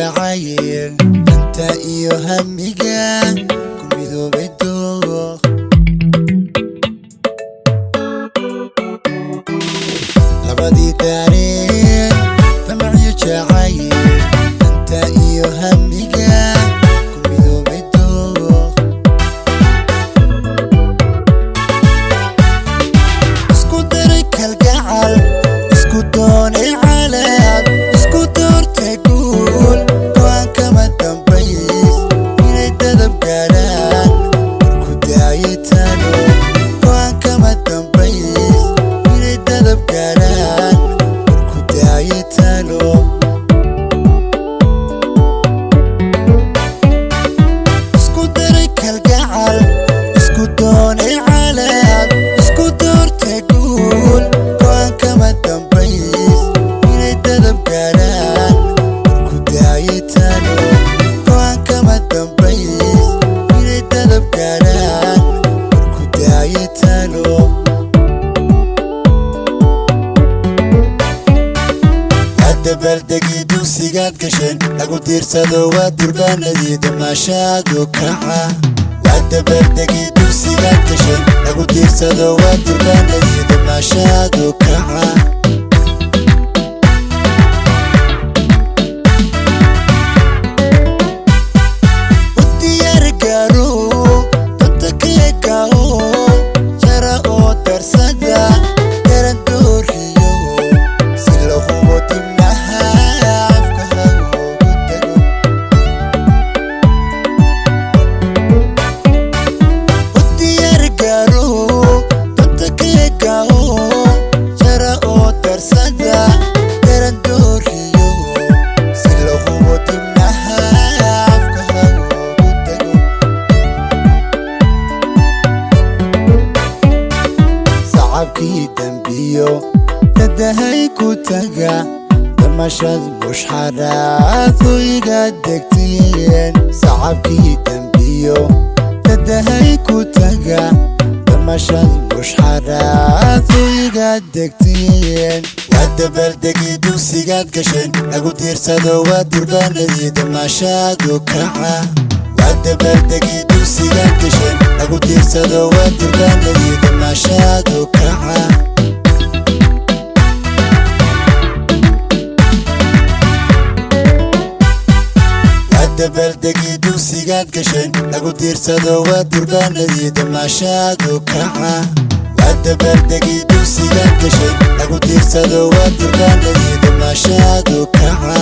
jacayl anta iyo hamiga ku midoobay dooq labadii taariikh damaciyo jacayl anta iyo hamiga ku midoobay dooq isku daray kalgacal isku doonay calaab isku doortay guul go'aan kama dambays inay dadab gaadhaan marku daayay tano go'aan kama dambays inay dadab gaadhaan marku daayay tano isku daray kalgacal isku doonay calaab isku doortay guul go'aan kama dambays inay dadab gaadhaan marku daayay tano go'aan kama dambays inay dadab gaadhaan marku daayay tano baldegi dugsigaad gasheen lagu diirsado waa durbaanadii damaashaadu kaca wada baldegi dugsigaad gasheen lagu diirsado waa durbaanadii damaashaadu kaca u diyaar gaaro danta keegao jara oo darsada daran dooriyo si lahubo dibnaha sacabkii dambiyo dadahay ku taga damashad mushxaraad u iga degteen sacabkii dambiyo dadahay ku taga damashad mushxaraad u iga degteen wada baldegi dugsigaad gasheen lagu diirsado waa durbaanadii damaashaadu kaca wada baldegi dugsigaad gasheen lagu diirsado waa durbaanadii damaashaadu kaca wada baldegi dugsigaad gasheen lagu diirsado waa durbaanadii damaashaadu kaca wada baldegi dugsigaad gasheen lagu diirsado waa durbaanadii damaashaadu kaca